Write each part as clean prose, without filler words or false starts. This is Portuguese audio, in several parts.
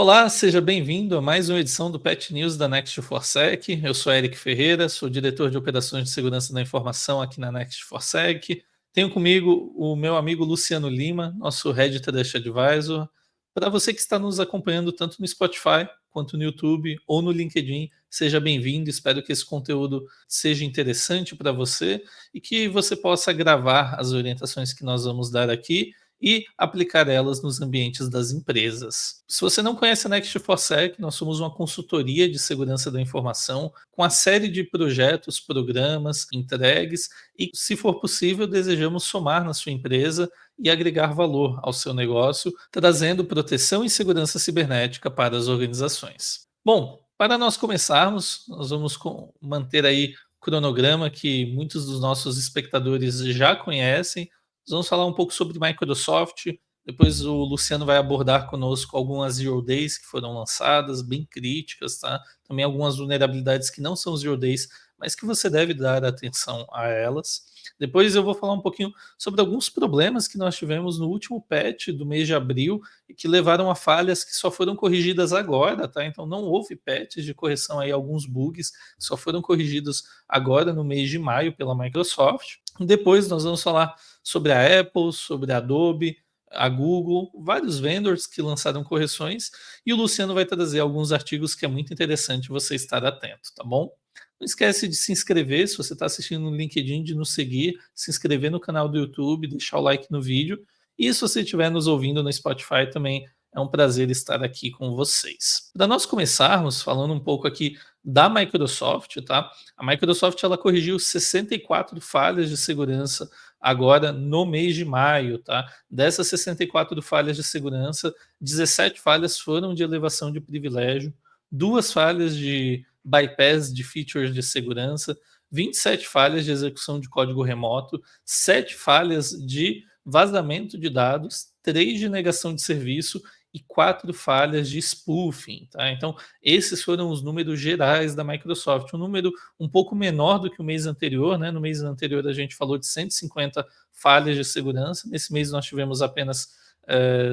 Olá, seja bem-vindo a mais uma edição do Pet News da Next4Sec. Eu sou Eric Ferreira, sou diretor de operações de segurança da informação aqui na Next4Sec. Tenho comigo o meu amigo Luciano Lima, nosso Head Trust Advisor. Para você que está nos acompanhando tanto no Spotify quanto no YouTube ou no LinkedIn, seja bem-vindo. Espero que esse conteúdo seja interessante para você e que você possa gravar as orientações que nós vamos dar aqui e aplicar elas nos ambientes das empresas. Se você não conhece a Next4Sec, nós somos uma consultoria de segurança da informação com a série de projetos, programas entregues e, se for possível, desejamos somar na sua empresa e agregar valor ao seu negócio, trazendo proteção e segurança cibernética para as organizações. Bom, para nós começarmos, nós vamos manter aí o cronograma que muitos dos nossos espectadores já conhecem. Nós vamos falar um pouco sobre Microsoft, depois o Luciano vai abordar conosco algumas Zero Days que foram lançadas, bem críticas, tá? Também algumas vulnerabilidades que não são Zero Days, mas que você deve dar atenção a elas. Depois eu vou falar um pouquinho sobre alguns problemas que nós tivemos no último patch do mês de abril e que levaram a falhas que só foram corrigidas agora, tá? Então não houve patches de correção aí, alguns bugs que só foram corrigidos agora no mês de maio pela Microsoft. Depois nós vamos falar sobre a Apple, sobre a Adobe, a Google, vários vendors que lançaram correções, e o Luciano vai trazer alguns artigos que é muito interessante você estar atento, tá bom? Não esquece de se inscrever, se você está assistindo no LinkedIn, de nos seguir, se inscrever no canal do YouTube, deixar o like no vídeo, e se você estiver nos ouvindo no Spotify também, é um prazer estar aqui com vocês. Para nós começarmos falando um pouco aqui da Microsoft, tá? A Microsoft ela corrigiu 64 falhas de segurança agora no mês de maio, tá? Dessas 64 falhas de segurança, 17 falhas foram de elevação de privilégio, 2 falhas de bypass de features de segurança, 27 falhas de execução de código remoto, 7 falhas de vazamento de dados, 3 de negação de serviço e 4 falhas de spoofing, tá? Então, esses foram os números gerais da Microsoft, um número um pouco menor do que o mês anterior, né? No mês anterior a gente falou de 150 falhas de segurança, nesse mês nós tivemos apenas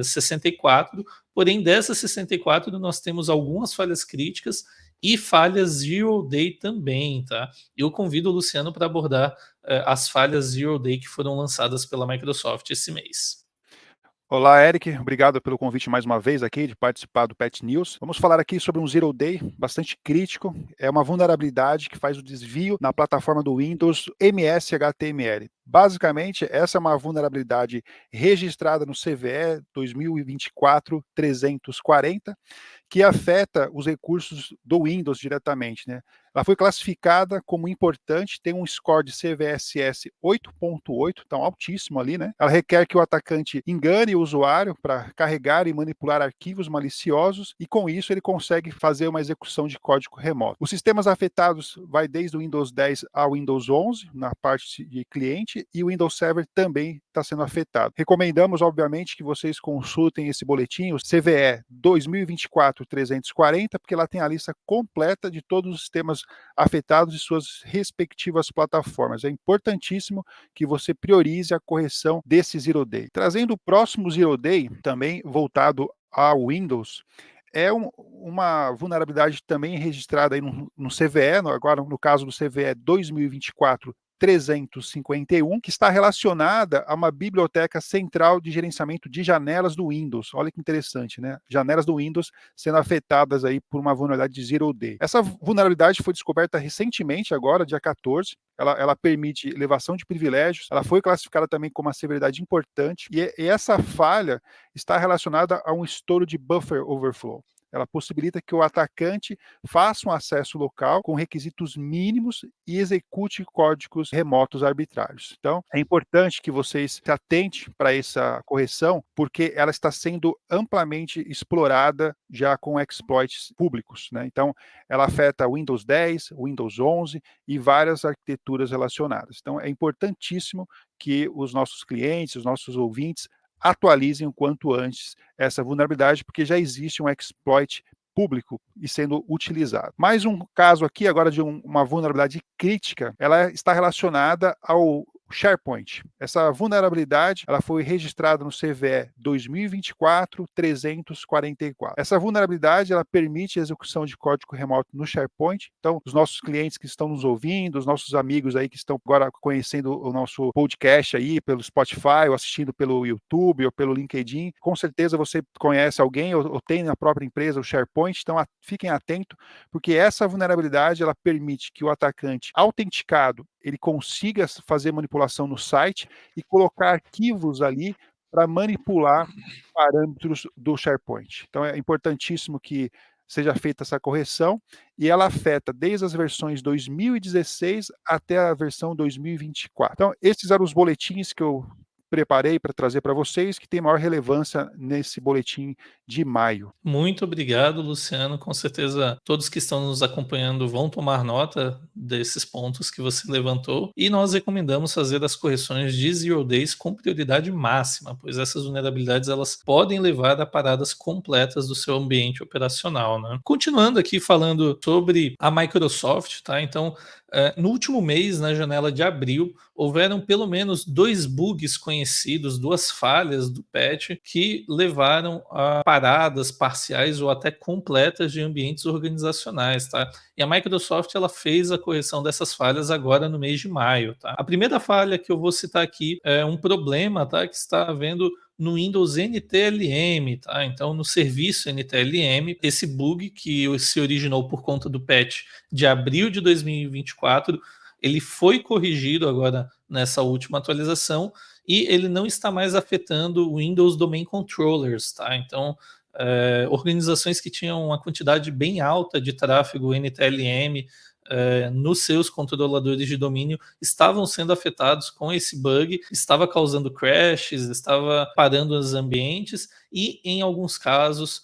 64, porém dessas 64 nós temos algumas falhas críticas e falhas Zero Day também, tá? Eu convido o Luciano para abordar as falhas Zero Day que foram lançadas pela Microsoft esse mês. Olá, Eric. Obrigado pelo convite mais uma vez aqui de participar do Pet News. Vamos falar aqui sobre um Zero Day bastante crítico. É uma vulnerabilidade que faz o desvio na plataforma do Windows MS-HTML. Basicamente, essa é uma vulnerabilidade registrada no CVE 2024-340, que afeta os recursos do Windows diretamente, né? Ela foi classificada como importante, tem um score de CVSS 8.8, então altíssimo ali, né? Ela requer que o atacante engane o usuário para carregar e manipular arquivos maliciosos e com isso ele consegue fazer uma execução de código remoto. Os sistemas afetados vai desde o Windows 10 ao Windows 11 na parte de cliente e o Windows Server também está sendo afetado. Recomendamos, obviamente, que vocês consultem esse boletim, o CVE 2024-340, porque lá tem a lista completa de todos os sistemas afetados e suas respectivas plataformas. É importantíssimo que você priorize a correção desse Zero Day. Trazendo o próximo Zero Day, também voltado ao Windows, é uma vulnerabilidade também registrada aí no CVE, agora no caso do CVE 2024 351, que está relacionada a uma biblioteca central de gerenciamento de janelas do Windows. Olha que interessante, né? Janelas do Windows sendo afetadas aí por uma vulnerabilidade de Zero Day. Essa vulnerabilidade foi descoberta recentemente, agora, dia 14. Ela permite elevação de privilégios, ela foi classificada também como uma severidade importante, e essa falha está relacionada a um estouro de buffer overflow. Ela possibilita que o atacante faça um acesso local com requisitos mínimos e execute códigos remotos arbitrários. Então, é importante que vocês se atentem para essa correção, porque ela está sendo amplamente explorada já com exploits públicos, né? Então, ela afeta Windows 10, Windows 11 e várias arquiteturas relacionadas. Então, é importantíssimo que os nossos clientes, os nossos ouvintes, atualizem o quanto antes essa vulnerabilidade, porque já existe um exploit público e sendo utilizado. Mais um caso aqui agora de uma vulnerabilidade crítica, ela está relacionada ao SharePoint. Essa vulnerabilidade ela foi registrada no CVE 2024-344. Essa vulnerabilidade ela permite a execução de código remoto no SharePoint. Então, os nossos clientes que estão nos ouvindo, os nossos amigos aí que estão agora conhecendo o nosso podcast aí pelo Spotify, ou assistindo pelo YouTube ou pelo LinkedIn, com certeza você conhece alguém ou tem na própria empresa o SharePoint, então fiquem atentos, porque essa vulnerabilidade ela permite que o atacante autenticado ele consiga fazer manipulação no site e colocar arquivos ali para manipular parâmetros do SharePoint. Então é importantíssimo que seja feita essa correção e ela afeta desde as versões 2016 até a versão 2024. Então esses eram os boletins que eu preparei para trazer para vocês, que tem maior relevância nesse boletim de maio. Muito obrigado, Luciano. Com certeza, todos que estão nos acompanhando vão tomar nota desses pontos que você levantou. E nós recomendamos fazer as correções de Zero Days com prioridade máxima, pois essas vulnerabilidades elas podem levar a paradas completas do seu ambiente operacional, né? Continuando aqui falando sobre a Microsoft, tá? Então, no último mês, na janela de abril, houveram pelo menos 2 bugs conhecidos, 2 falhas do patch que levaram a paradas parciais ou até completas de ambientes organizacionais, tá? E a Microsoft ela fez a correção dessas falhas agora no mês de maio, tá? A primeira falha que eu vou citar aqui é um problema, tá, que está havendo no Windows NTLM, tá? Então, no serviço NTLM, esse bug que se originou por conta do patch de abril de 2024, ele foi corrigido agora nessa última atualização e ele não está mais afetando o Windows Domain Controllers, tá? Então, organizações que tinham uma quantidade bem alta de tráfego NTLM nos seus controladores de domínio estavam sendo afetados com esse bug, estava causando crashes, estava parando os ambientes e, em alguns casos,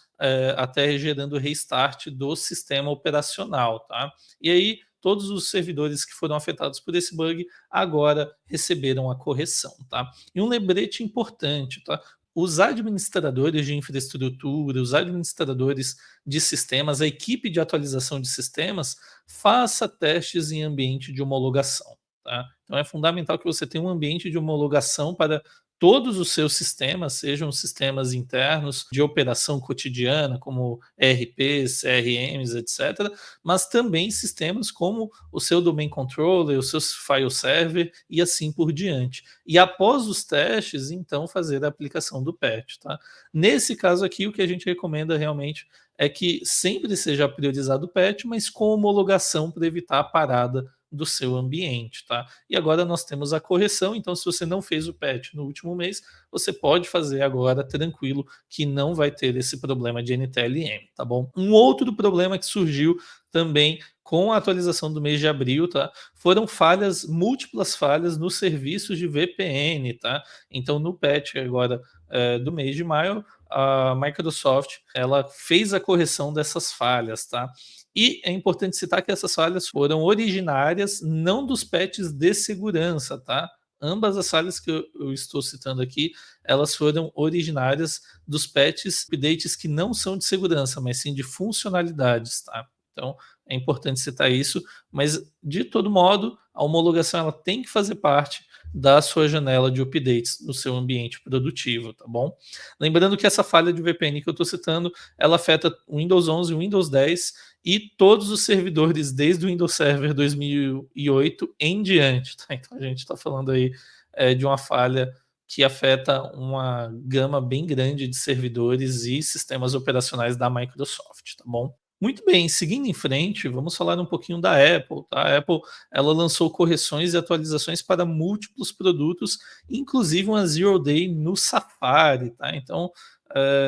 até gerando restart do sistema operacional, tá? E aí, todos os servidores que foram afetados por esse bug agora receberam a correção, tá? E um lembrete importante, tá? Os administradores de infraestrutura, os administradores de sistemas, a equipe de atualização de sistemas, faça testes em ambiente de homologação, tá? Então é fundamental que você tenha um ambiente de homologação para todos os seus sistemas, sejam sistemas internos de operação cotidiana, como ERPs, CRMs, etc., mas também sistemas como o seu domain controller, o seu file server e assim por diante. E após os testes, então fazer a aplicação do patch, tá? Nesse caso aqui, o que a gente recomenda realmente é que sempre seja priorizado o patch, mas com homologação para evitar a parada do seu ambiente, tá? E agora nós temos a correção, então se você não fez o patch no último mês, você pode fazer agora tranquilo que não vai ter esse problema de NTLM, tá bom? Um outro problema que surgiu também com a atualização do mês de abril, tá? Foram falhas, múltiplas falhas nos serviços de VPN, tá? Então no patch agora do mês de maio, a Microsoft ela fez a correção dessas falhas, tá? E é importante citar que essas falhas foram originárias não dos patches de segurança, tá? Ambas as falhas que eu estou citando aqui, elas foram originárias dos patches, updates que não são de segurança, mas sim de funcionalidades, tá? Então, é importante citar isso, mas de todo modo, a homologação ela tem que fazer parte da sua janela de updates no seu ambiente produtivo, tá bom? Lembrando que essa falha de VPN que eu estou citando, ela afeta o Windows 11, o Windows 10 e todos os servidores desde o Windows Server 2008 em diante, tá? Então a gente está falando aí de uma falha que afeta uma gama bem grande de servidores e sistemas operacionais da Microsoft, tá bom? Muito bem, seguindo em frente, vamos falar um pouquinho da Apple, tá? A Apple, ela lançou correções e atualizações para múltiplos produtos, inclusive uma Zero Day no Safari, tá? Então,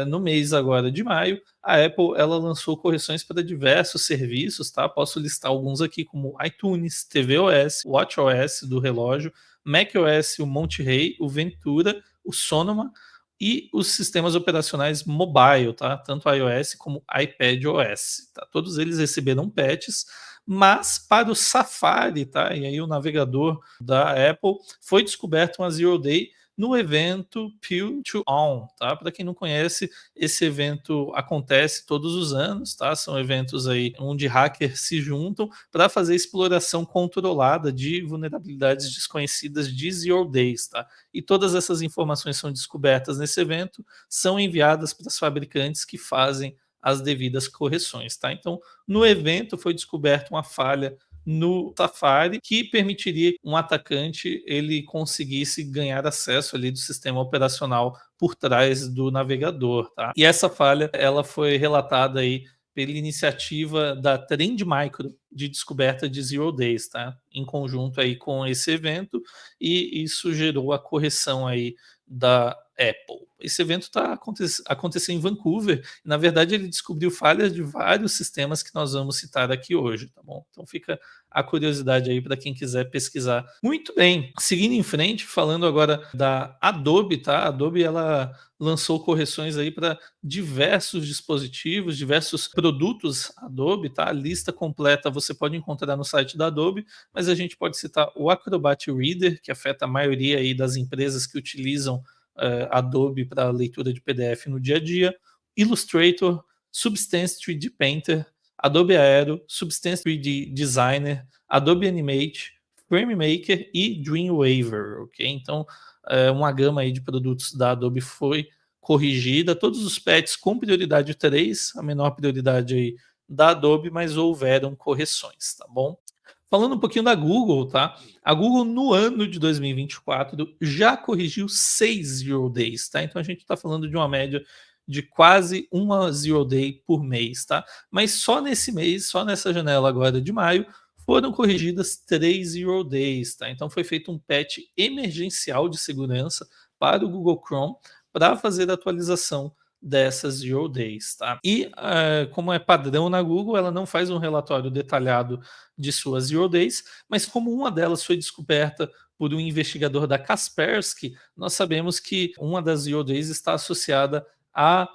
no mês agora de maio, a Apple, ela lançou correções para diversos serviços, tá? Posso listar alguns aqui, como iTunes, tvOS, watchOS do relógio, macOS, o Monterey, o Ventura, o Sonoma, e os sistemas operacionais mobile, tá? Tanto iOS como iPadOS, tá? Todos eles receberam patches, mas para o Safari, tá? E aí o navegador da Apple foi descoberto uma Zero Day no evento Peel to On, tá? Para quem não conhece, esse evento acontece todos os anos, tá? São eventos aí onde hackers se juntam para fazer exploração controlada de vulnerabilidades desconhecidas de Zero Days, tá? E todas essas informações são descobertas nesse evento, são enviadas para os fabricantes que fazem as devidas correções, tá? Então, no evento foi descoberta uma falha no Safari que permitiria um atacante ele conseguisse ganhar acesso ali do sistema operacional por trás do navegador, tá? E essa falha ela foi relatada aí pela iniciativa da Trend Micro de descoberta de Zero Days, tá? Em conjunto aí com esse evento, e isso gerou a correção aí da Apple. Esse evento está acontecendo em Vancouver. Na verdade, ele descobriu falhas de vários sistemas que nós vamos citar aqui hoje, tá bom? Então fica a curiosidade aí para quem quiser pesquisar. Muito bem, seguindo em frente, falando agora da Adobe, tá? A Adobe ela lançou correções aí para diversos dispositivos, diversos produtos Adobe, tá? A lista completa você pode encontrar no site da Adobe, mas a gente pode citar o Acrobat Reader, que afeta a maioria aí das empresas que utilizam Adobe para leitura de PDF no dia a dia, Illustrator, Substance 3D Painter, Adobe Aero, Substance 3D Designer, Adobe Animate, FrameMaker e Dreamweaver, ok? Então, uma gama aí de produtos da Adobe foi corrigida, todos os patches com prioridade 3, a menor prioridade aí da Adobe, mas houveram correções, tá bom? Falando um pouquinho da Google, tá? A Google, no ano de 2024, já corrigiu 6 Zero Days, tá? Então a gente está falando de uma média de quase uma Zero Day por mês, tá? Mas só nesse mês, só nessa janela agora de maio, foram corrigidas 3 Zero Days, tá? Então foi feito um patch emergencial de segurança para o Google Chrome para fazer a atualização dessas Zero Days, tá? E como é padrão na Google, ela não faz um relatório detalhado de suas Zero Days, mas como uma delas foi descoberta por um investigador da Kaspersky, nós sabemos que uma das Zero Days está associada a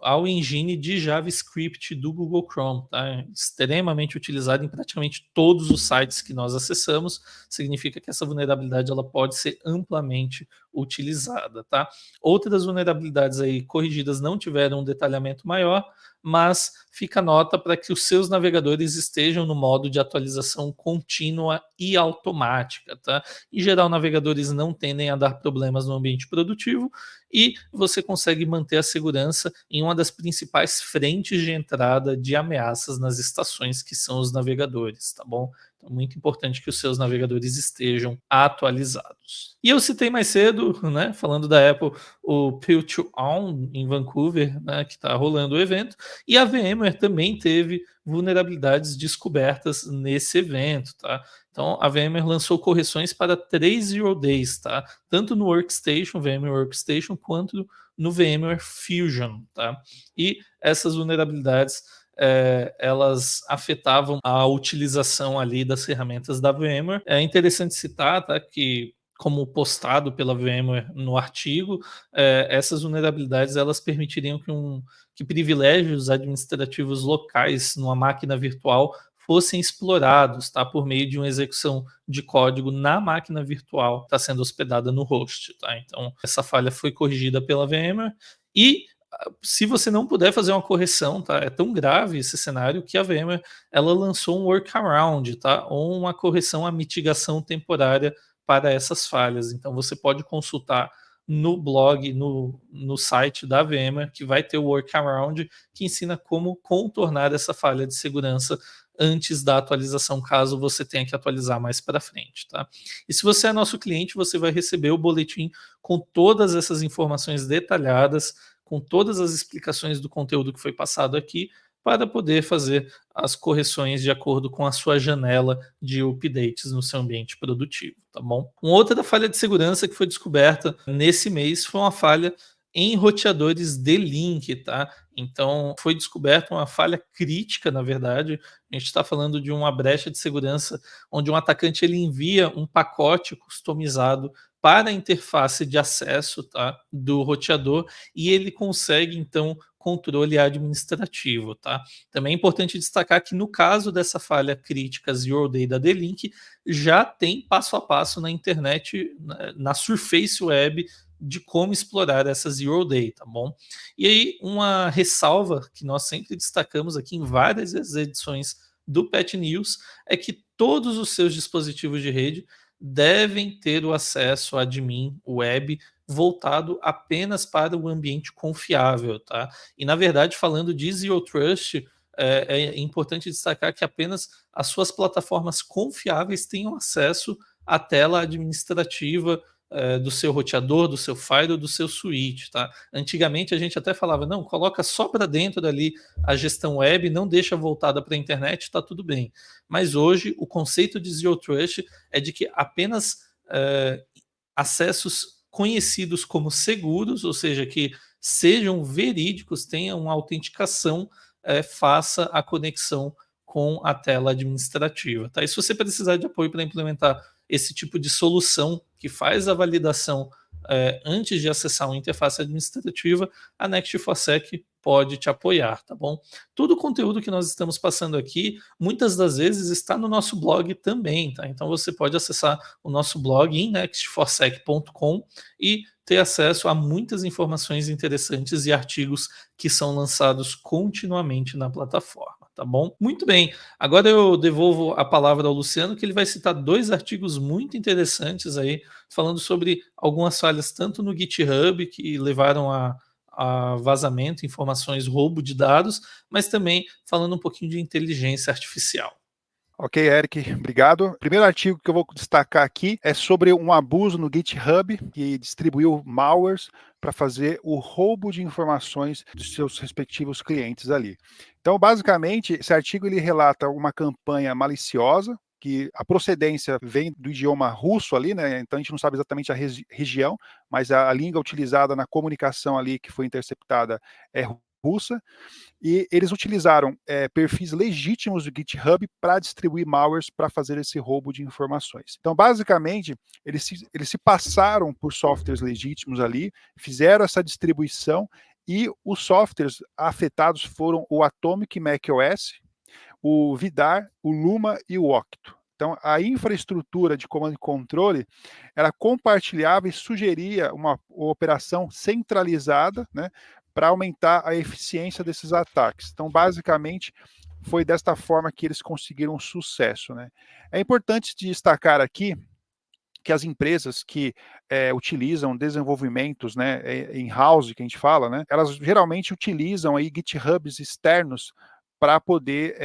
ao engine de JavaScript do Google Chrome, tá? Extremamente utilizado em praticamente todos os sites que nós acessamos, significa que essa vulnerabilidade ela pode ser amplamente utilizada, tá? Outras vulnerabilidades aí corrigidas não tiveram um detalhamento maior, mas fica a nota para que os seus navegadores estejam no modo de atualização contínua e automática, tá? Em geral, navegadores não tendem a dar problemas no ambiente produtivo e você consegue manter a segurança em uma das principais frentes de entrada de ameaças nas estações, que são os navegadores, tá bom? Então, muito importante que os seus navegadores estejam atualizados. E eu citei mais cedo, né, falando da Apple, o Peel to On em Vancouver, né, que está rolando o evento, e a VMware também teve vulnerabilidades descobertas nesse evento, tá? Então, a VMware lançou correções para 3 Zero Days, tá? Tanto no Workstation, VMware Workstation, quanto no VMware Fusion, tá? E essas vulnerabilidades elas afetavam a utilização ali das ferramentas da VMware. É interessante citar, tá, que como postado pela VMware no artigo, essas vulnerabilidades elas permitiriam que privilégios administrativos locais numa máquina virtual fossem explorados, tá, por meio de uma execução de código na máquina virtual que está sendo hospedada no host, tá? Então essa falha foi corrigida pela VMware e se você não puder fazer uma correção, tá? É tão grave esse cenário que a VMware ela lançou um workaround, tá? Ou uma correção, a mitigação temporária para essas falhas. Então você pode consultar no blog, no site da VMware, que vai ter o workaround que ensina como contornar essa falha de segurança antes da atualização, caso você tenha que atualizar mais para frente, tá? E se você é nosso cliente, você vai receber o boletim com todas essas informações detalhadas, com todas as explicações do conteúdo que foi passado aqui, para poder fazer as correções de acordo com a sua janela de updates no seu ambiente produtivo, tá bom? Uma outra falha de segurança que foi descoberta nesse mês foi uma falha em roteadores de link, tá? Então, foi descoberta uma falha crítica, na verdade. A gente está falando de uma brecha de segurança onde um atacante ele envia um pacote customizado para a interface de acesso, tá, do roteador, e ele consegue então controle administrativo, tá? Também é importante destacar que no caso dessa falha crítica Zero Day da D-Link, já tem passo a passo na internet, na Surface Web, de como explorar essa Zero Day, tá bom? E aí, uma ressalva que nós sempre destacamos aqui em várias edições do Pet News é que todos os seus dispositivos de rede devem ter o acesso a admin web voltado apenas para o ambiente confiável, tá? E na verdade, falando de Zero Trust, é importante destacar que apenas as suas plataformas confiáveis tenham acesso à tela administrativa do seu roteador, do seu firewall, do seu switch, tá? Antigamente a gente até falava, não, coloca só para dentro dali a gestão web, não deixa voltada para a internet, tá tudo bem. Mas hoje o conceito de Zero Trust é de que apenas acessos conhecidos como seguros, ou seja, que sejam verídicos, tenham uma autenticação, faça a conexão com a tela administrativa. Tá? E se você precisar de apoio para implementar esse tipo de solução que faz a validação antes de acessar uma interface administrativa, a Next4Sec pode te apoiar, tá bom? Todo o conteúdo que nós estamos passando aqui, muitas das vezes está no nosso blog também, tá? Então você pode acessar o nosso blog em next4sec.com e ter acesso a muitas informações interessantes e artigos que são lançados continuamente na plataforma, tá bom? Muito bem, agora eu devolvo a palavra ao Luciano, que ele vai citar 2 artigos muito interessantes aí, falando sobre algumas falhas tanto no GitHub, que levaram a vazamento, informações, roubo de dados, mas também falando um pouquinho de inteligência artificial. Ok, Eric, obrigado. O primeiro artigo que eu vou destacar aqui é sobre um abuso no GitHub, que distribuiu malwares para fazer o roubo de informações dos seus respectivos clientes ali. Então, basicamente, esse artigo ele relata uma campanha maliciosa, que a procedência vem do idioma russo ali, né? Então a gente não sabe exatamente a região, mas a língua utilizada na comunicação ali que foi interceptada é russa. E eles utilizaram perfis legítimos do GitHub para distribuir malwares para fazer esse roubo de informações. Então, basicamente, eles se passaram por softwares legítimos ali, fizeram essa distribuição e os softwares afetados foram o Atomic macOS, o Vidar, o Luma e o Octo. Então, a infraestrutura de comando e controle, ela compartilhava e sugeria uma operação centralizada, né, para aumentar a eficiência desses ataques. Então, basicamente, foi desta forma que eles conseguiram sucesso, né. É importante destacar aqui que as empresas que utilizam desenvolvimentos, né, in-house, que a gente fala, né, elas geralmente utilizam aí GitHubs externos para poder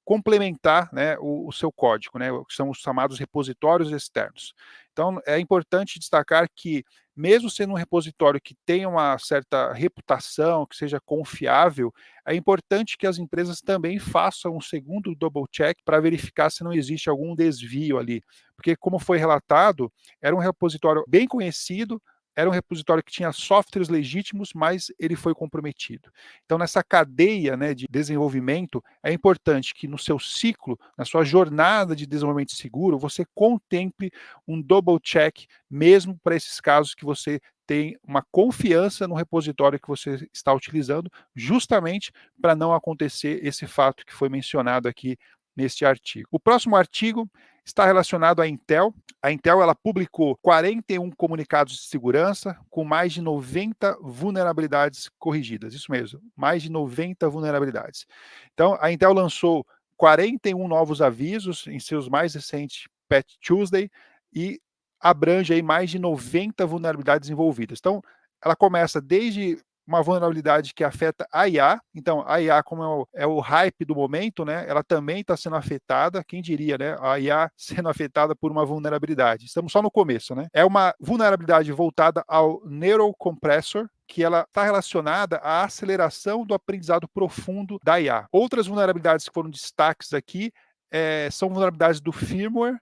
complementar, né, o seu código, né, que são os chamados repositórios externos. Então, é importante destacar que, mesmo sendo um repositório que tenha uma certa reputação, que seja confiável, é importante que as empresas também façam um segundo double check para verificar se não existe algum desvio ali. Porque, como foi relatado, era um repositório bem conhecido, era um repositório que tinha softwares legítimos, mas ele foi comprometido. Então, nessa cadeia, né, de desenvolvimento, é importante que no seu ciclo, na sua jornada de desenvolvimento seguro, você contemple um double check, mesmo para esses casos que você tem uma confiança no repositório que você está utilizando, justamente para não acontecer esse fato que foi mencionado aqui neste artigo. O próximo artigo está relacionado à Intel. A Intel ela publicou 41 comunicados de segurança com mais de 90 vulnerabilidades corrigidas. Isso mesmo, mais de 90 vulnerabilidades. Então, a Intel lançou 41 novos avisos em seus mais recentes Patch Tuesday e abrange aí mais de 90 vulnerabilidades envolvidas. Então, ela começa desde uma vulnerabilidade que afeta a IA. Então, a IA, como é o hype do momento, né, ela também está sendo afetada. Quem diria, né? A IA sendo afetada por uma vulnerabilidade. Estamos só no começo, né? É uma vulnerabilidade voltada ao Neural Compressor, que ela está relacionada à aceleração do aprendizado profundo da IA. Outras vulnerabilidades que foram destaques aqui são vulnerabilidades do firmware,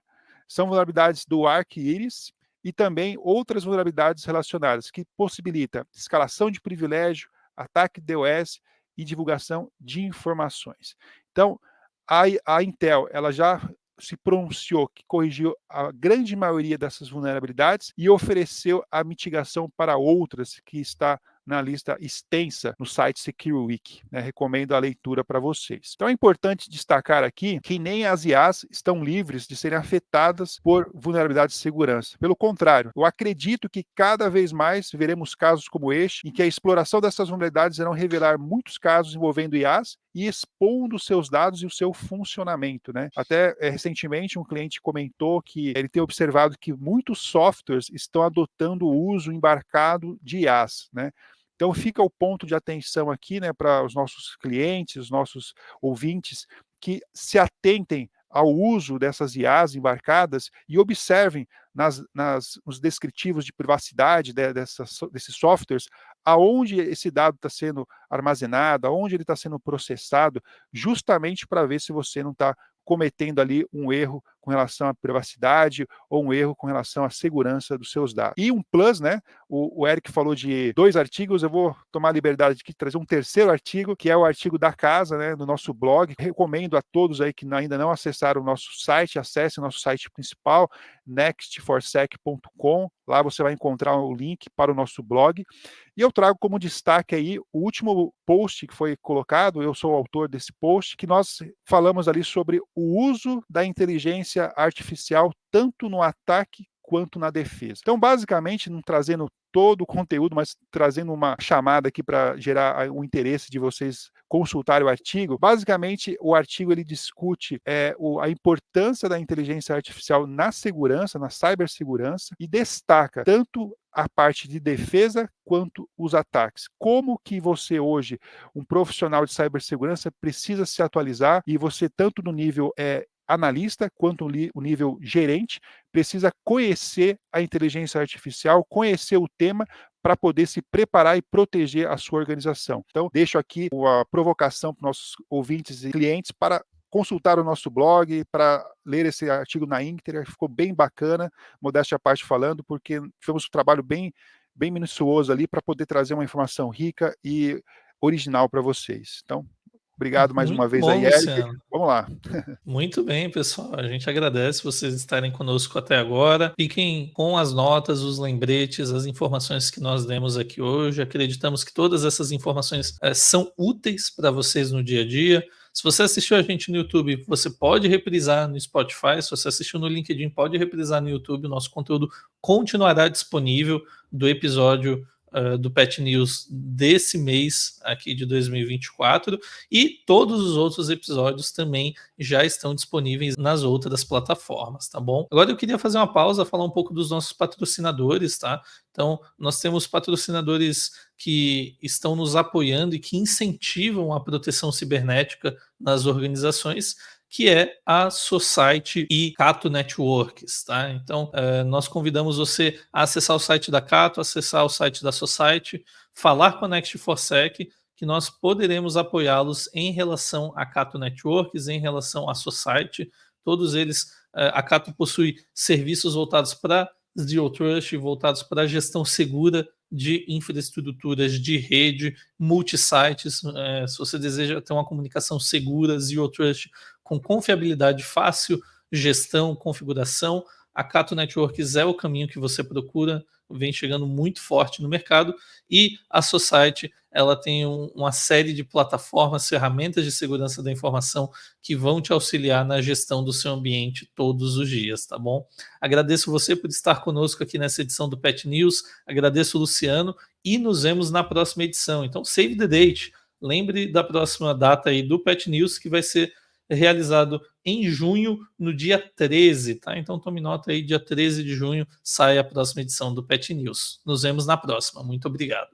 são vulnerabilidades do ArcIris, e também outras vulnerabilidades relacionadas, que possibilita escalação de privilégio, ataque DOS e divulgação de informações. Então, a Intel ela já se pronunciou que corrigiu a grande maioria dessas vulnerabilidades e ofereceu a mitigação para outras que está na lista extensa no site SecureWiki, né? Recomendo a leitura para vocês. Então é importante destacar aqui que nem as IAs estão livres de serem afetadas por vulnerabilidades de segurança. Pelo contrário, eu acredito que cada vez mais veremos casos como este, em que a exploração dessas vulnerabilidades irão revelar muitos casos envolvendo IAs e expondo seus dados e o seu funcionamento, né? Até recentemente um cliente comentou que ele tem observado que muitos softwares estão adotando o uso embarcado de IAs, né? Então fica o ponto de atenção aqui, né, para os nossos clientes, os nossos ouvintes, que se atentem ao uso dessas IAs embarcadas e observem nos descritivos de privacidade desses softwares, aonde esse dado está sendo armazenado, aonde ele está sendo processado, justamente para ver se você não está cometendo ali um erro com relação à privacidade ou um erro com relação à segurança dos seus dados. E um plus, né? O Eric falou de 2 artigos, eu vou tomar a liberdade de trazer um terceiro artigo, que é o artigo da casa, né, no nosso blog. Recomendo a todos aí que ainda não acessaram o nosso site, acessem o nosso site principal, nextforsec.com. Lá você vai encontrar o link para o nosso blog. E eu trago como destaque aí o último post que foi colocado, eu sou o autor desse post, que nós falamos ali sobre o uso da inteligência artificial tanto no ataque quanto na defesa. Então, basicamente, não trazendo todo o conteúdo, mas trazendo uma chamada aqui para gerar o interesse de vocês consultarem o artigo. Basicamente, o artigo ele discute a importância da inteligência artificial na segurança, na cibersegurança, e destaca tanto a parte de defesa quanto os ataques. Como que você hoje, um profissional de cibersegurança, precisa se atualizar e você tanto no nível analista quanto o nível gerente precisa conhecer a inteligência artificial, conhecer o tema para poder se preparar e proteger a sua organização. Então, deixo aqui a provocação para os nossos ouvintes e clientes para consultar o nosso blog, para ler esse artigo na íntegra, ficou bem bacana, modéstia à parte falando, porque fizemos um trabalho bem minucioso ali para poder trazer uma informação rica e original para vocês. Então, obrigado mais uma Muito vez bom, aí, Eric. Luciano. Vamos lá. Muito bem, pessoal. A gente agradece vocês estarem conosco até agora. Fiquem com as notas, os lembretes, as informações que nós demos aqui hoje. Acreditamos que todas essas informações são úteis para vocês no dia a dia. Se você assistiu a gente no YouTube, você pode reprisar no Spotify. Se você assistiu no LinkedIn, pode reprisar no YouTube. O nosso conteúdo continuará disponível do episódio do Pet News desse mês aqui de 2024 e todos os outros episódios também já estão disponíveis nas outras plataformas, tá bom? Agora eu queria fazer uma pausa, falar um pouco dos nossos patrocinadores, tá? Então, nós temos patrocinadores que estão nos apoiando e que incentivam a proteção cibernética nas organizações, que é a Society e Cato Networks, tá? Então, nós convidamos você a acessar o site da Cato, acessar o site da Society, falar com a Next4Sec, que nós poderemos apoiá-los em relação a Cato Networks, em relação à Society. Todos eles, a Cato possui serviços voltados para Zero Trust, voltados para a gestão segura de infraestruturas de rede, multisites. Se você deseja ter uma comunicação segura, Zero Trust, com confiabilidade fácil, gestão, configuração, a Cato Networks é o caminho que você procura, vem chegando muito forte no mercado, e a Society, ela tem uma série de plataformas, ferramentas de segurança da informação que vão te auxiliar na gestão do seu ambiente todos os dias, tá bom? Agradeço você por estar conosco aqui nessa edição do Pet News, agradeço o Luciano e nos vemos na próxima edição. Então, save the date, lembre da próxima data aí do Pet News, que vai ser realizado em junho, no dia 13, tá? Então tome nota aí, dia 13 de junho sai a próxima edição do Pet News. Nos vemos na próxima. Muito obrigado.